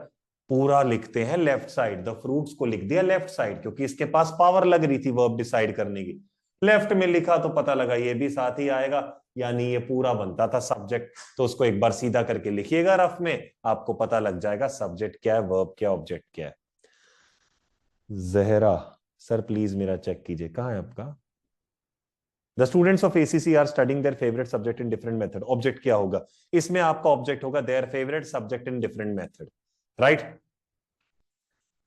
पूरा लिखते हैं लेफ्ट साइड, द फ्रूट्स को लिख दिया लेफ्ट साइड, क्योंकि इसके पास पावर लग रही थी वर्ब डिसाइड करने की। लेफ्ट में लिखा तो पता लगा ये भी साथ ही आएगा, यानी ये पूरा बनता था सब्जेक्ट। तो उसको एक बार सीधा करके लिखिएगा रफ में, आपको पता लग जाएगा सब्जेक्ट क्या है, वर्ब क्या, ऑब्जेक्ट क्या है। जहरा सर प्लीज मेरा चेक कीजिए, कहाँ है आपका? The students of ACC are studying their favourite subject in different method. Object क्या होगा इसमें? आपका ऑब्जेक्ट होगा their favourite subject in different method, right.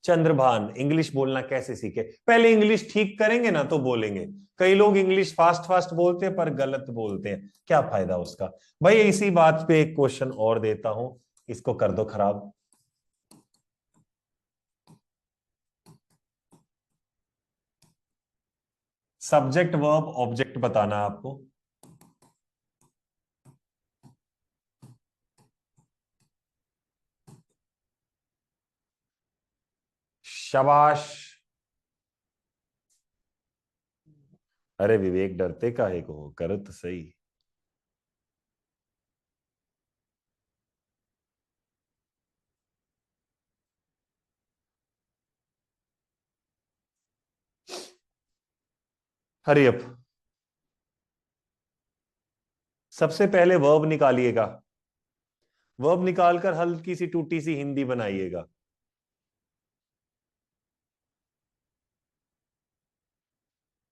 Chandrabhan English बोलना कैसे सीखे? पहले इंग्लिश ठीक करेंगे ना तो बोलेंगे। कई लोग इंग्लिश फास्ट फास्ट बोलते हैं पर गलत बोलते हैं, क्या फायदा उसका? भाई इसी बात पे एक क्वेश्चन और देता हूं, इसको कर दो खराब। सब्जेक्ट वर्ब ऑब्जेक्ट बताना आपको। शाबाश। अरे विवेक डरते काहे को, करो तो सही। Hurry up. सबसे पहले वर्ब निकालिएगा, वर्ब निकालकर हल्की सी टूटी सी हिंदी बनाइएगा।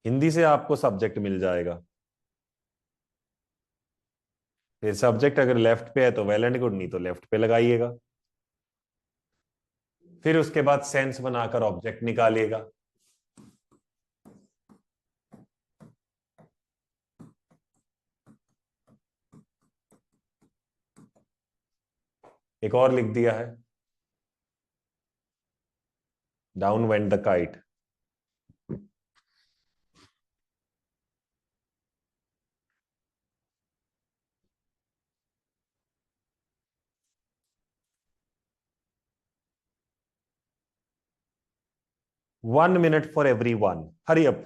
हिंदी से आपको सब्जेक्ट मिल जाएगा। फिर सब्जेक्ट अगर लेफ्ट पे है तो वेल एंड गुड, नहीं तो लेफ्ट पे लगाइएगा। फिर उसके बाद सेंस बनाकर ऑब्जेक्ट निकालिएगा। एक और लिख दिया है, down went the kite. 1 minute for every one, hurry up.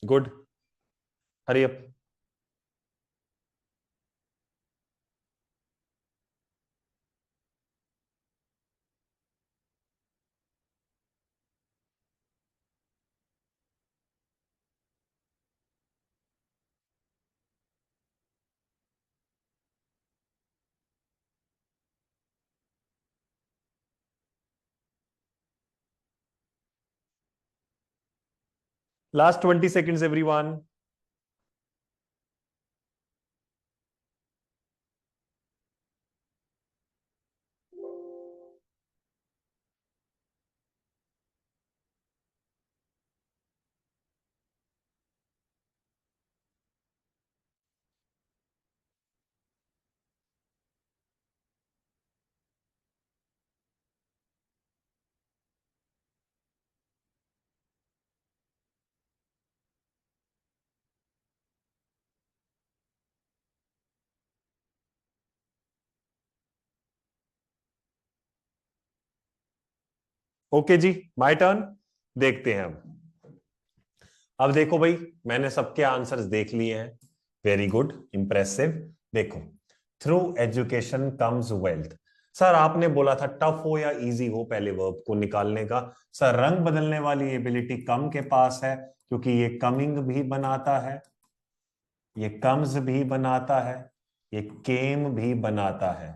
Good, hurry up. Last 20 seconds everyone. Okay जी, माय टर्न। देखते हैं अब देखो भाई, मैंने सबके आंसर्स देख लिए हैं। Very good, impressive. देखो, through education comes wealth. Sir आपने बोला था टफ हो या इजी हो पहले वर्ब को निकालने का। सर रंग बदलने वाली एबिलिटी कम के पास है, क्योंकि ये कमिंग भी बनाता है, ये कम्स भी बनाता है, ये केम भी बनाता है,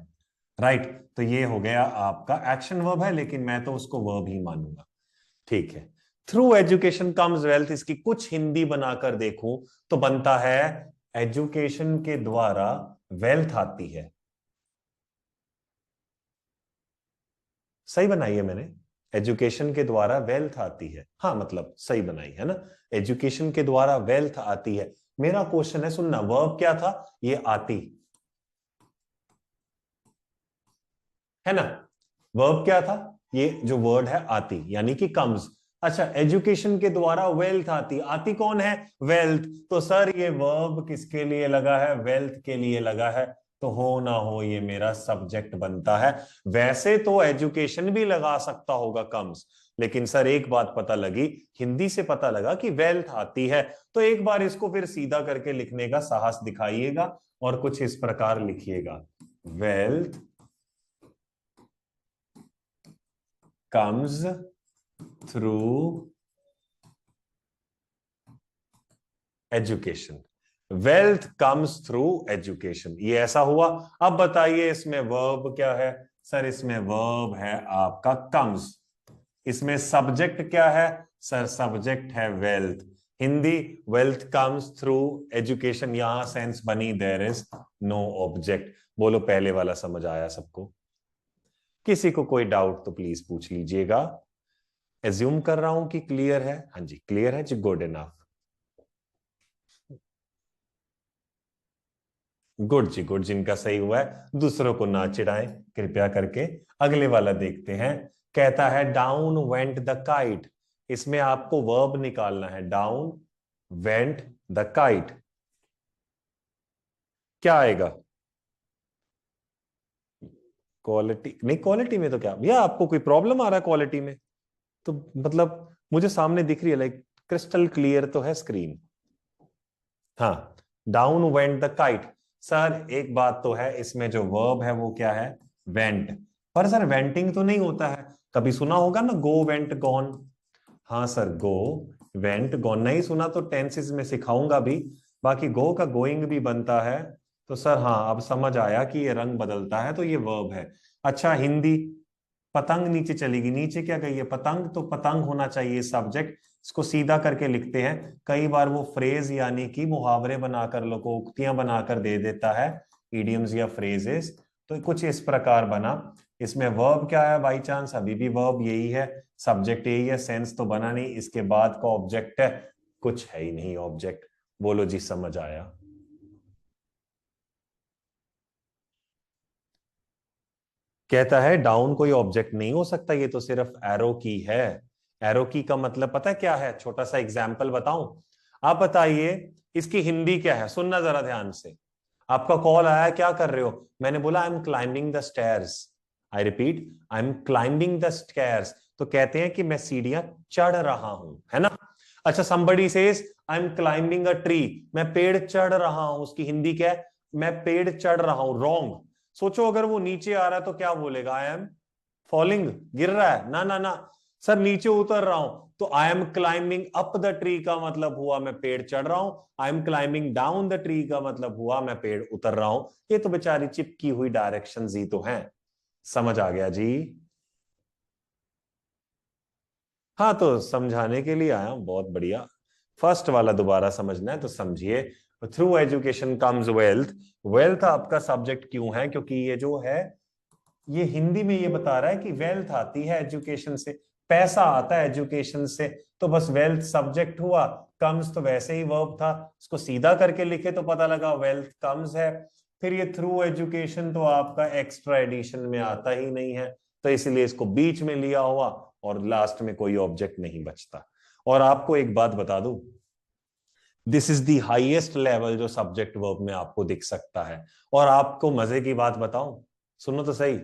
राइट। तो ये हो गया आपका एक्शन वर्ब है, लेकिन मैं तो उसको वर्ब ही मानूंगा, ठीक है। थ्रू एजुकेशन कम्स वेल्थ, इसकी कुछ हिंदी बनाकर देखूं तो बनता है एजुकेशन के द्वारा वेल्थ आती है। सही बनाई है मैंने, एजुकेशन के द्वारा वेल्थ आती है, हाँ मतलब सही बनाई है ना। एजुकेशन के द्वारा वेल्थ आती है। मेरा क्वेश्चन है, सुनना, वर्ब क्या था? ये आती है ना। वर्ब क्या था? ये जो वर्ड है आती, यानी कि कम्स। अच्छा, एजुकेशन के द्वारा वेल्थ आती आती कौन है? वेल्थ। तो सर ये वर्ब किसके लिए लगा है? वेल्थ के लिए लगा है। तो हो ना हो ये मेरा सब्जेक्ट बनता है। वैसे तो एजुकेशन भी लगा सकता होगा कम्स, लेकिन सर एक बात पता लगी, हिंदी से पता लगा कि वेल्थ आती है। तो एक बार इसको फिर सीधा करके लिखने का साहस दिखाइएगा और कुछ इस प्रकार लिखिएगा, wealth comes through education. Wealth comes through education, ये ऐसा हुआ। अब बताइए इसमें वर्ब क्या है? सर इसमें वर्ब है आपका कम्स। इसमें सब्जेक्ट क्या है? सर सब्जेक्ट है wealth. Hindi, wealth comes through education, यहां सेंस बनी, देयर इज नो ऑब्जेक्ट। बोलो पहले वाला समझ आया सबको? किसी को कोई डाउट तो प्लीज पूछ लीजिएगा। एज्यूम कर रहा हूं कि क्लियर है। हाँ जी क्लियर है जी, गुड इनफ। गुड जी गुड, जिनका सही हुआ है दूसरों को ना चिढ़ाएं कृपया करके। अगले वाला देखते हैं। कहता है डाउन वेंट द काइट। इसमें आपको वर्ब निकालना है, डाउन वेंट द काइट। क्या आएगा? क्वालिटी नहीं, क्वालिटी में तो क्या भैया, आपको कोई प्रॉब्लम आ रहा है क्वालिटी में? तो मतलब मुझे सामने दिख रही है, लाइक क्रिस्टल क्लियर तो है स्क्रीन। हाँ, down went the kite. Sir एक बात तो है, इसमें जो वर्ब है वो क्या है? वेंट। पर सर वेंटिंग तो नहीं होता है। कभी सुना होगा ना, गो वेंट गॉन। हाँ सर, गो वेंट गॉन नहीं सुना तो टेंसेस में सिखाऊंगा भी। बाकी गो का गोइंग भी बनता है। तो सर हाँ, अब समझ आया कि ये रंग बदलता है तो ये वर्ब है। अच्छा हिंदी, पतंग नीचे चलेगी, नीचे क्या गई है? पतंग, तो पतंग होना चाहिए सब्जेक्ट। इसको सीधा करके लिखते हैं। कई बार वो फ्रेज यानी कि मुहावरे बनाकर, लोकोक्तियां बनाकर दे देता है, इडियम्स या फ्रेजेस। तो कुछ इस प्रकार बना। इसमें वर्ब क्या है बाई चांस? अभी भी वर्ब यही है, सब्जेक्ट यही है, सेंस तो बना नहीं। इसके बाद का ऑब्जेक्ट है, कुछ है ही नहीं ऑब्जेक्ट। बोलो जी, समझ आया? कहता है डाउन कोई ऑब्जेक्ट नहीं हो सकता, ये तो सिर्फ एरो की है। एरो की का मतलब पता है क्या है? छोटा सा एग्जाम्पल बताऊं? आप बताइए इसकी हिंदी क्या है, सुनना जरा ध्यान से। आपका कॉल आया, क्या कर रहे हो? मैंने बोला I am climbing the stairs. I repeat, I am climbing the stairs. तो कहते हैं कि मैं सीढ़ियां चढ़ रहा हूं, है ना? अच्छा, somebody says I am climbing a tree, मैं पेड़ चढ़ रहा हूं, उसकी हिंदी क्या है? मैं पेड़ चढ़ रहा हूं। रॉन्ग। सोचो अगर वो नीचे आ रहा है तो क्या बोलेगा? आई एम फॉलिंग, गिर रहा है ना ना ना। सर नीचे उतर रहा हूं, तो I am climbing up the tree का मतलब हुआ मैं पेड़ चढ़ रहा हूं। I am climbing down the tree का मतलब हुआ मैं पेड़ उतर रहा हूं। ये तो बेचारी चिपकी हुई डायरेक्शन ही तो है। समझ आ गया जी? हाँ, तो समझाने के लिए आया हूं, बहुत बढ़िया। फर्स्ट वाला दोबारा समझना है तो समझिए। Through education comes wealth. Wealth आपका सब्जेक्ट क्यों है? क्योंकि ये जो है, ये हिंदी में ये बता रहा है कि वेल्थ आती है एजुकेशन से, पैसा आता है एजुकेशन से। तो बस वेल्थ सब्जेक्ट हुआ, कम्स तो वैसे ही वर्ब था। इसको सीधा करके लिखे तो पता लगा वेल्थ कम्स है। फिर ये थ्रू एजुकेशन तो आपका एक्स्ट्रा एडिशन में आता ही नहीं है, तो इसलिए इसको बीच में लिया हुआ और लास्ट में कोई ऑब्जेक्ट नहीं बचता। और आपको एक बात बता दूं, this is the highest level जो सब्जेक्ट वर्ब में आपको दिख सकता है। और आपको मजे की बात बताऊं, सुनो तो सही,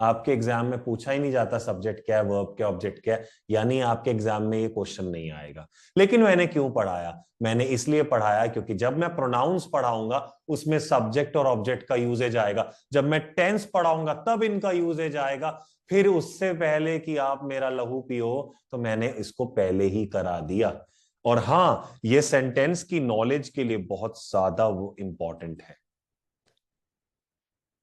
आपके एग्जाम में पूछा ही नहीं जाता सब्जेक्ट क्या है, वर्ब क्या, ऑब्जेक्ट क्या है, यानी आपके एग्जाम में ये क्वेश्चन नहीं आएगा। लेकिन मैंने क्यों पढ़ाया? मैंने इसलिए पढ़ाया क्योंकि जब मैं प्रोनाउंस पढ़ाऊंगा उसमें सब्जेक्ट और ऑब्जेक्ट का यूजेज आएगा। जब मैं टेंस पढ़ाऊंगा तब इनका यूजेज आएगा। फिर उससे पहले कि आप मेरा लहू पियो, तो मैंने इसको पहले ही करा दिया। और हाँ, ये सेंटेंस की नॉलेज के लिए बहुत ज्यादा वो इंपॉर्टेंट है।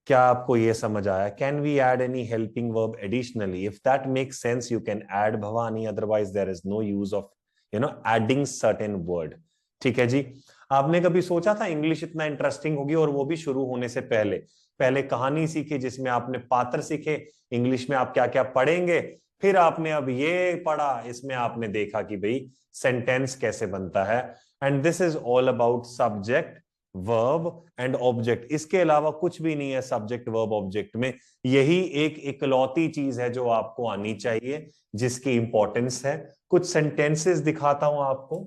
क्या आपको ये समझ आया? Can we add any helping verb additionally? If that makes sense you can add Bhavani, otherwise there is no use of adding certain word. ठीक है जी। आपने कभी सोचा था इंग्लिश इतना इंटरेस्टिंग होगी, और वो भी शुरू होने से पहले? पहले कहानी सीखी जिसमें आपने पात्र सीखे, इंग्लिश में आप क्या क्या पढ़ेंगे। फिर आपने अब ये पढ़ा, इसमें आपने देखा कि भाई सेंटेंस कैसे बनता है। And this is all about subject verb and object, इसके अलावा कुछ भी नहीं है सब्जेक्ट वर्ब ऑब्जेक्ट में। यही एक इकलौती चीज है जो आपको आनी चाहिए, जिसकी इंपॉर्टेंस है। कुछ सेंटेंसेस दिखाता हूं आपको,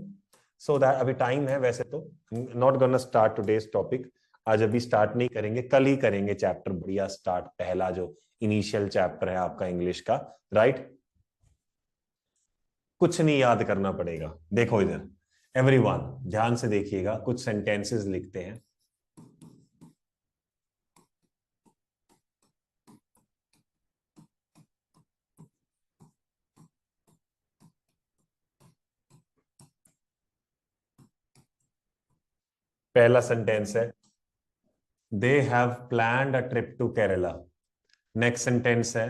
सो दैट अभी टाइम है वैसे तो। Not gonna start today's topic, आज अभी स्टार्ट नहीं करेंगे, कल ही करेंगे चैप्टर बढ़िया स्टार्ट, पहला जो इनिशियल चैप्टर है आपका इंग्लिश का, राइट। कुछ नहीं याद करना पड़ेगा, देखो इधर एवरीवन ध्यान से देखिएगा, कुछ सेंटेंसेस लिखते हैं। पहला सेंटेंस है they have planned a trip to Kerala. Next sentence है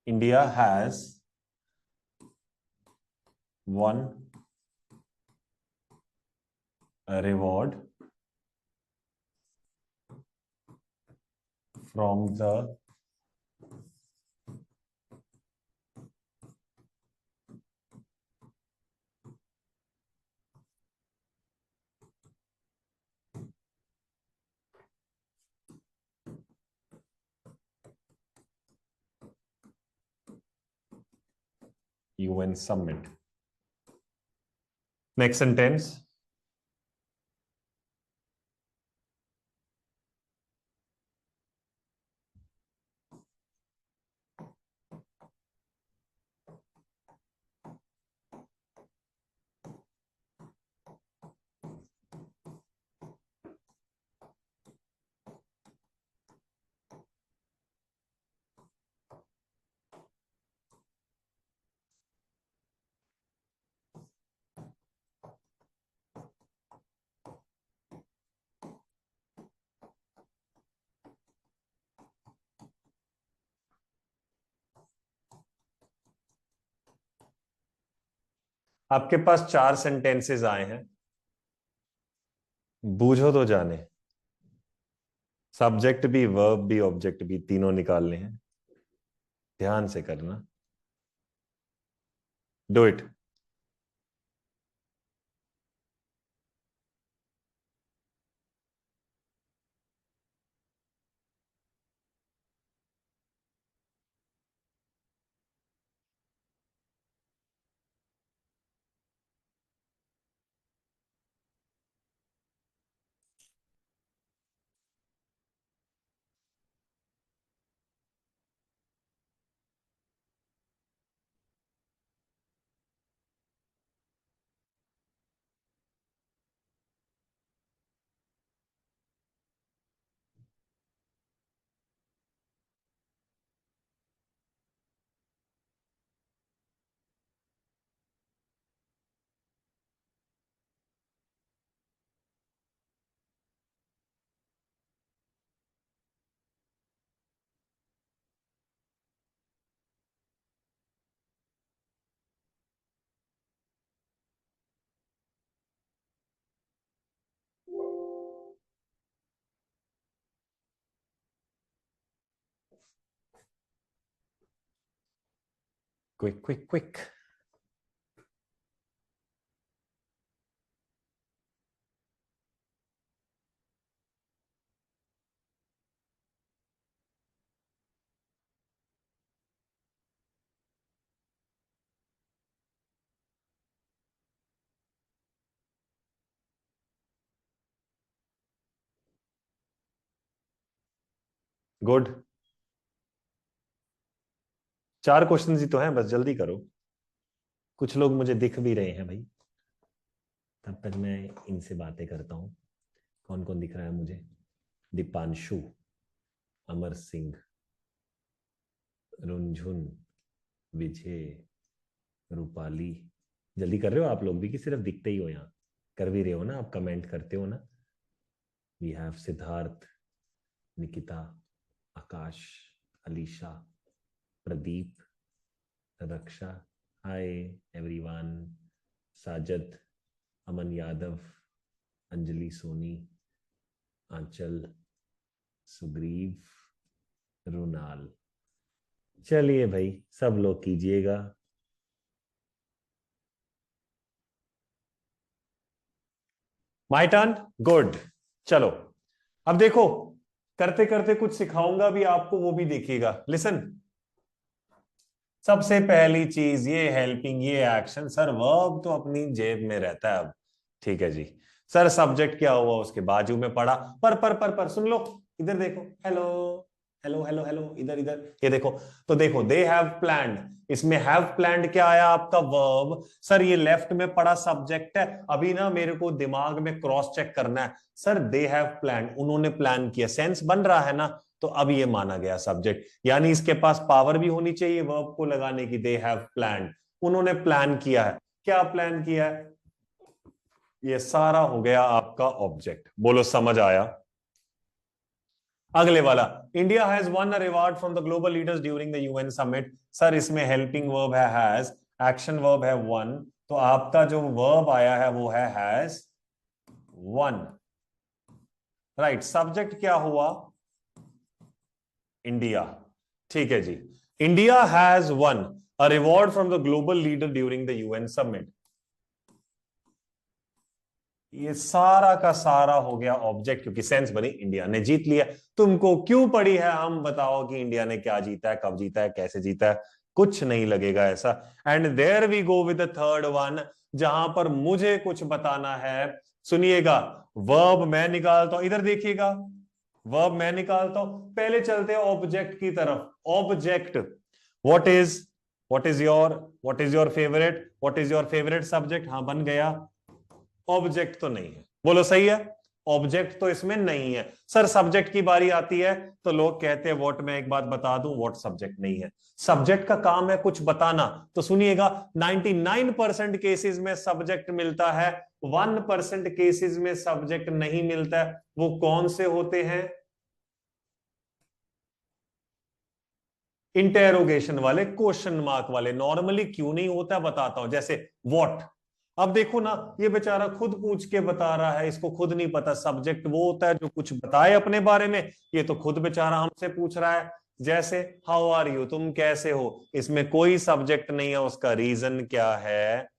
India has won reward from the UN summit। Next sentence आपके पास चार सेंटेंसेस आए हैं, बूझो तो जाने। सब्जेक्ट भी वर्ब भी ऑब्जेक्ट भी तीनों निकालने हैं, ध्यान से करना। Do it. Quick quick quick. Good. चार क्वेश्चन ही तो हैं, बस जल्दी करो। कुछ लोग मुझे दिख भी रहे हैं भाई, तब तक मैं इनसे बातें करता हूँ। कौन कौन दिख रहा है मुझे? दीपांशु, अमर सिंह, रुनझुन, विजय, रूपाली। जल्दी कर रहे हो आप लोग भी कि सिर्फ दिखते ही हो? यहाँ कर भी रहे हो ना, आप कमेंट करते हो ना। We have Siddharth, Nikita, Akash, Alisha, Pradeep, Raksha, hi everyone, Sajad, Aman Yadav, Anjali Soni, Anchal, Sugriv, Runal. चलिए भाई सब लोग कीजिएगा, माय टर्न, गुड। चलो अब देखो, करते करते कुछ सिखाऊंगा भी आपको, वो भी देखिएगा। लिसन, सबसे पहली चीज ये हेल्पिंग, ये एक्शन। सर वर्ब तो अपनी जेब में रहता है अब, ठीक है जी। सर सब्जेक्ट क्या हुआ, उसके बाजू में पड़ा। पर सुन लो, इधर देखो, हेलो हेलो हेलो हेलो, इधर इधर, ये देखो। तो देखो, दे हैव प्लान्ड, इसमें हैव प्लान्ड क्या आया आपका, वर्ब। सर ये लेफ्ट में पड़ा सब्जेक्ट है। अभी ना मेरे को दिमाग में क्रॉस चेक करना है। सर दे हैव प्लान्ड, उन्होंने प्लान किया, सेंस बन रहा है ना, तो अब ये माना गया सब्जेक्ट। यानी इसके पास पावर भी होनी चाहिए वर्ब को लगाने की। दे हैव प्लान्ड, उन्होंने प्लान किया है। क्या प्लान किया है, ये सारा हो गया आपका ऑब्जेक्ट। बोलो समझ आया। अगले वाला, India has won a reward from the global leaders during the UN summit. Sir इसमें हेल्पिंग वर्ब है हैज, एक्शन वर्ब है वन, तो आपका जो वर्ब आया है वो है हैज वन। राइट, सब्जेक्ट क्या हुआ, इंडिया। ठीक है जी, India has won a reward from the global leader during the UN summit. ये सारा का सारा हो गया ऑब्जेक्ट, क्योंकि सेंस बनी, इंडिया ने जीत लिया। तुमको क्यों पड़ी है, हम बताओ कि इंडिया ने क्या जीता है, कब जीता है, कैसे जीता है, कुछ नहीं लगेगा ऐसा। And there we go with the third one, जहां पर मुझे कुछ बताना है। सुनिएगा, वर्ब मैं निकालता हूं, इधर देखिएगा, वर्ब मैं निकालता हूं। पहले चलते हैं ऑब्जेक्ट की तरफ। Object, what is, what is your favourite, what is your favourite subject. हाँ बन गया, ऑब्जेक्ट तो नहीं है। बोलो सही है, ऑब्जेक्ट तो इसमें नहीं है। सर सब्जेक्ट की बारी आती है तो लोग कहते हैं व्हाट, मैं एक बात बता दूं, व्हाट सब्जेक्ट नहीं है। सब्जेक्ट का काम है कुछ बताना। तो सुनिएगा, 99% केसेस में सब्जेक्ट मिलता है, 1% केसेस में सब्जेक्ट नहीं मिलता है। वो कौन से होते हैं, इंटेरोगेशन वाले, क्वेश्चन मार्क वाले। नॉर्मली क्यों नहीं होता बताता हूं, जैसे व्हाट। अब देखो ना, ये बेचारा खुद पूछ के बता रहा है, इसको खुद नहीं पता। सब्जेक्ट वो होता है जो कुछ बताए अपने बारे में, ये तो खुद बेचारा हमसे पूछ रहा है। जैसे हाउ आर यू, तुम कैसे हो, इसमें कोई सब्जेक्ट नहीं है। उसका रीजन क्या है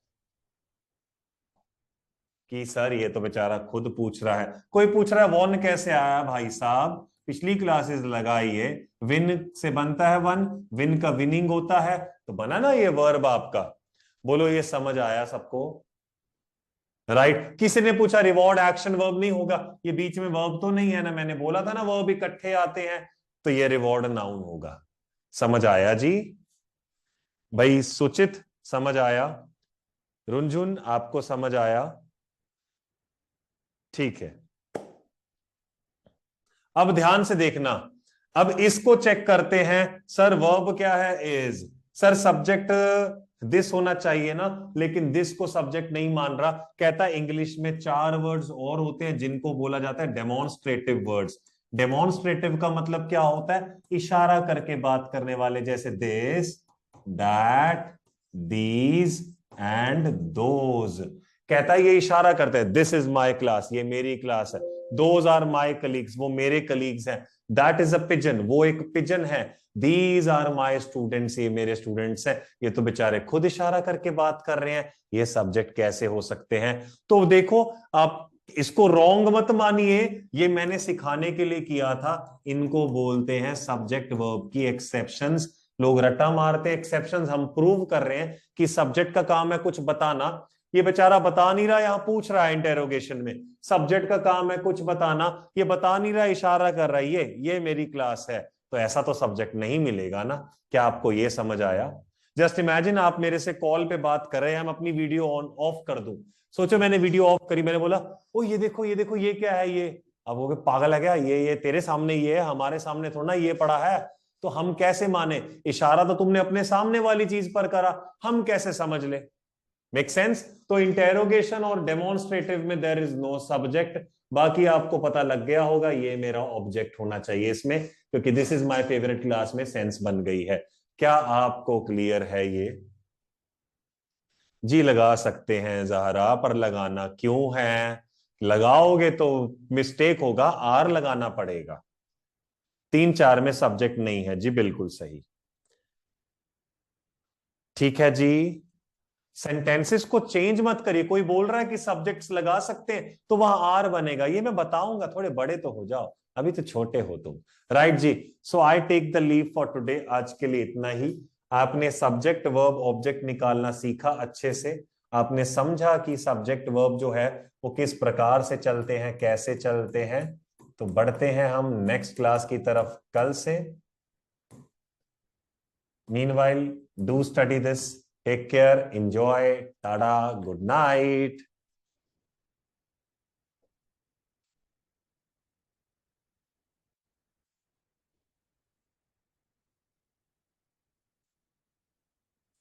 कि सर ये तो बेचारा खुद पूछ रहा है। कोई पूछ रहा है वॉन कैसे आया, भाई साहब पिछली क्लासेस लगाइए, विन से बनता है वन, विन का विनिंग होता है, तो बना ना ये वर्ब आपका। बोलो ये समझ आया सबको, राइट। किसी ने पूछा रिवॉर्ड एक्शन वर्ब नहीं होगा, ये बीच में वर्ब तो नहीं है ना, मैंने बोला था ना वर्ब इकट्ठे आते हैं, तो ये रिवॉर्ड नाउन होगा। समझ आया जी, भाई सुचित समझ आया, रुनझुन आपको समझ आया, ठीक है। अब ध्यान से देखना, अब इसको चेक करते हैं। सर वर्ब क्या है, इज। सर सब्जेक्ट दिस होना चाहिए ना, लेकिन दिस को सब्जेक्ट नहीं मान रहा। कहता है इंग्लिश में 4 वर्ड्स और होते हैं जिनको बोला जाता है डेमोन्स्ट्रेटिव वर्ड्स। डेमोन्स्ट्रेटिव का मतलब क्या होता है, इशारा करके बात करने वाले, जैसे this, that, these and those. कहता है ये इशारा करता है, दिस इज माई क्लास, ये मेरी क्लास है। दोज आर माई कलीग्स, वो मेरे कलीग्स हैं। दैट इज अ पिजन, वो एक पिजन है। दीज आर माई स्टूडेंट्स, ये मेरे स्टूडेंट्स हैं। ये तो बेचारे खुद इशारा करके बात कर रहे हैं, ये सब्जेक्ट कैसे हो सकते हैं। तो देखो, आप इसको रॉन्ग मत मानिए, ये मैंने सिखाने के लिए किया था। इनको बोलते हैं सब्जेक्ट वर्ब की एक्सेप्शंस। लोग रट्टा मारते हैं एक्सेप्शंस, हम प्रूव कर रहे हैं कि सब्जेक्ट का काम है कुछ बताना। ये बेचारा बता नहीं रहा, यहां पूछ रहा है इंटेरोगेशन में, सब्जेक्ट का काम है कुछ बताना, ये बता नहीं रहा, इशारा कर रहा है, ये मेरी क्लास है। तो ऐसा तो सब्जेक्ट नहीं मिलेगा ना। क्या आपको ये समझ आया। जस्ट इमेजिन आप मेरे से कॉल पे बात कर रहे हैं, हम अपनी वीडियो ऑन ऑफ कर दूं। सोचो मैंने वीडियो ऑफ करी, मैंने बोला ओ ये देखो ये देखो ये क्या है ये। अब वो पागल है क्या, ये तेरे सामने ये है, हमारे सामने थोड़ा ना ये पड़ा है। तो हम कैसे माने, इशारा तो तुमने अपने सामने वाली चीज पर करा, हम कैसे समझ ले। Make sense. तो इंटेरोगेशन और डेमोन्स्ट्रेटिव में देयर इज नो सब्जेक्ट। बाकी आपको पता लग गया होगा, ये मेरा ऑब्जेक्ट होना चाहिए इसमें, क्योंकि this is my favourite class में सेंस बन गई है। क्या आपको क्लियर है ये। जी लगा सकते हैं जहरा, पर लगाना क्यों है, लगाओगे तो मिस्टेक होगा, आर लगाना पड़ेगा। 3 4 में सब्जेक्ट नहीं है जी, बिल्कुल सही। ठीक है जी, सेंटेंसेस को चेंज मत करिए। कोई बोल रहा है कि सब्जेक्ट्स लगा सकते हैं तो वहां आर बनेगा, ये मैं बताऊंगा, थोड़े बड़े तो हो जाओ, अभी तो छोटे हो तुम। राइट जी। So I take the leave for today, आज के लिए इतना ही। आपने सब्जेक्ट वर्ब ऑब्जेक्ट निकालना सीखा अच्छे से, आपने समझा कि सब्जेक्ट वर्ब जो है वो किस प्रकार से चलते हैं, कैसे चलते हैं। तो बढ़ते हैं हम नेक्स्ट क्लास की तरफ कल से। Meanwhile, do study this. Take care. Enjoy. Tada. Good night.